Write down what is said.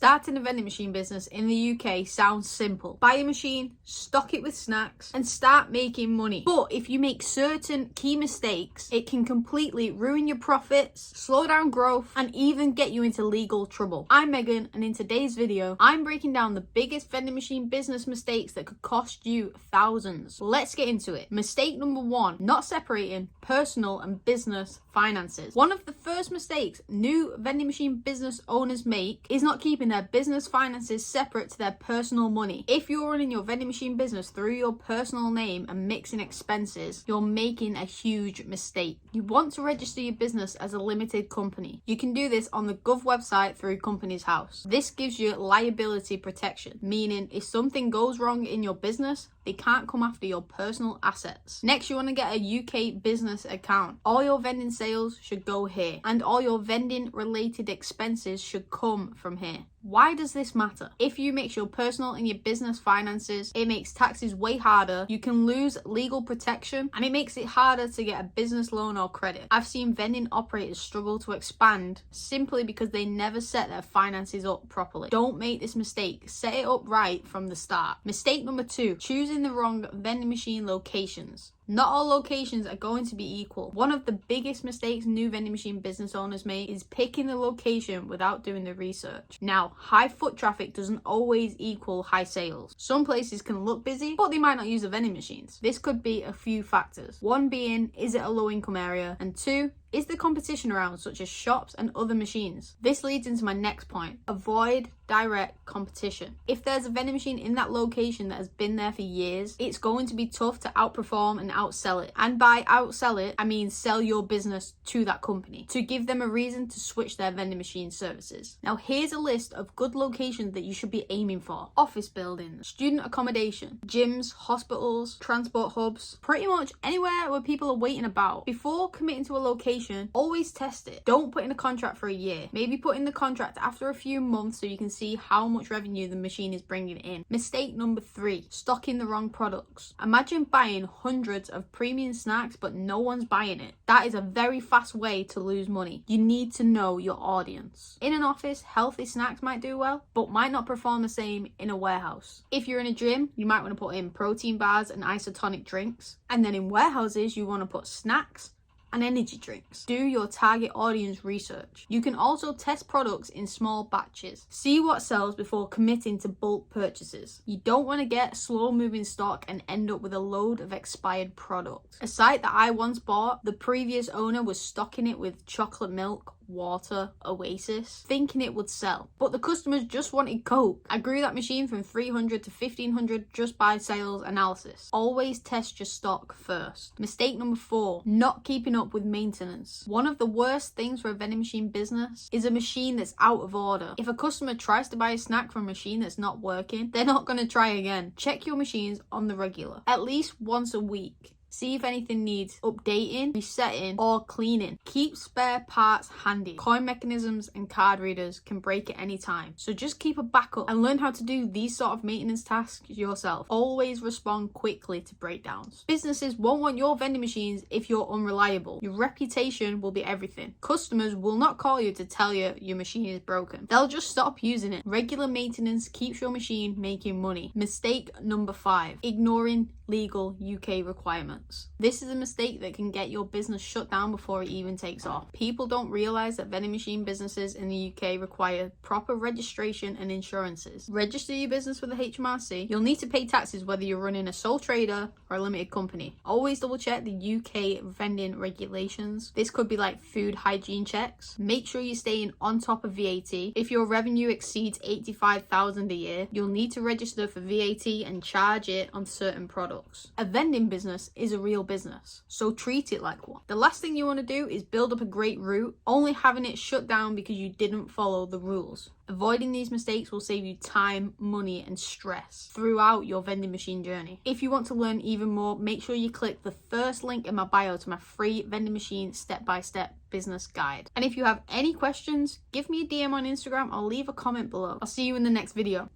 Starting a vending machine business in the UK sounds simple. Buy a machine, stock it with snacks, and start making money. But if you make certain key mistakes, it can completely ruin your profits, slow down growth, and even get you into legal trouble. I'm Megan, and in today's video, I'm breaking down the biggest vending machine business mistakes that could cost you thousands. Let's get into it. Mistake number 1, not separating personal and business finances. One of the first mistakes new vending machine business owners make is not keeping their business finances separate to their personal money. If you're running your vending machine business through your personal name and mixing expenses, you're making a huge mistake. You want to register your business as a limited company. You can do this on the Gov website through Companies House. This gives you liability protection, meaning if something goes wrong in your business, they can't come after your personal assets. Next, you want to get a UK business account. All your vending sales should go here, and all your vending related expenses should come from here. Why does this matter? If you mix your personal and your business finances, it makes taxes way harder, you can lose legal protection, and it makes it harder to get a business loan or credit. I've seen vending operators struggle to expand simply because they never set their finances up properly. Don't make this mistake. Set it up right from the start. Mistake number 2, choosing the wrong vending machine locations. Not all locations are going to be equal. One of the biggest mistakes new vending machine business owners make is picking the location without doing the research. Now, high foot traffic doesn't always equal high sales. Some places can look busy, but they might not use the vending machines. This could be a few factors. 1 being, is it a low income area? And 2, is there competition around, such as shops and other machines? This leads into my next point. Avoid direct competition. If there's a vending machine in that location that has been there for years, it's going to be tough to outperform and outsell it. And by outsell it, I mean sell your business to that company to give them a reason to switch their vending machine services. Now, here's a list of good locations that you should be aiming for. Office buildings, student accommodation, gyms, hospitals, transport hubs, pretty much anywhere where people are waiting about. Before committing to a location, always test it. Don't put in a contract for a year. Maybe put in the contract after a few months so you can see how much revenue the machine is bringing in. Mistake number 3, stocking the wrong products. Imagine buying hundreds of premium snacks but no one's buying it. That is a very fast way to lose money. You need to know your audience. In an office, healthy snacks might do well, but might not perform the same in a warehouse. If you're in a gym, you might want to put in protein bars and isotonic drinks. And then in warehouses, you want to put snacks and energy drinks. Do your target audience research. You can also test products in small batches. See what sells before committing to bulk purchases. You don't want to get slow moving stock and end up with a load of expired products. A site that I once bought, the previous owner was stocking it with chocolate milk, water, Oasis, thinking it would sell, but the customers just wanted Coke. I grew that machine from 300 to 1500 just by sales analysis. Always test your stock first. Mistake number 4, not keeping up with maintenance. One of the worst things for a vending machine business is a machine that's out of order. If a customer tries to buy a snack from a machine that's not working, they're not going to try again. Check your machines on the regular, at least once a week. See if anything needs updating, resetting, or cleaning. Keep spare parts handy. Coin mechanisms and card readers can break at any time. So just keep a backup and learn how to do these sort of maintenance tasks yourself. Always respond quickly to breakdowns. Businesses won't want your vending machines if you're unreliable. Your reputation will be everything. Customers will not call you to tell you your machine is broken. They'll just stop using it. Regular maintenance keeps your machine making money. Mistake number 5, ignoring legal UK requirements. This is a mistake that can get your business shut down before it even takes off. People don't realize that vending machine businesses in the UK require proper registration and insurances. Register your business with the HMRC. You'll need to pay taxes whether you're running a sole trader or a limited company. Always double check the UK vending regulations. This could be like food hygiene checks. Make sure you're staying on top of VAT. If your revenue exceeds 85,000 a year, you'll need to register for VAT and charge it on certain products. A vending business is a real business, so treat it like one. The last thing you want to do is build up a great route, only having it shut down because you didn't follow the rules. Avoiding these mistakes will save you time, money, and stress throughout your vending machine journey. If you want to learn even more, make sure you click the first link in my bio to my free vending machine step-by-step business guide. And if you have any questions, give me a DM on Instagram or leave a comment below. I'll see you in the next video.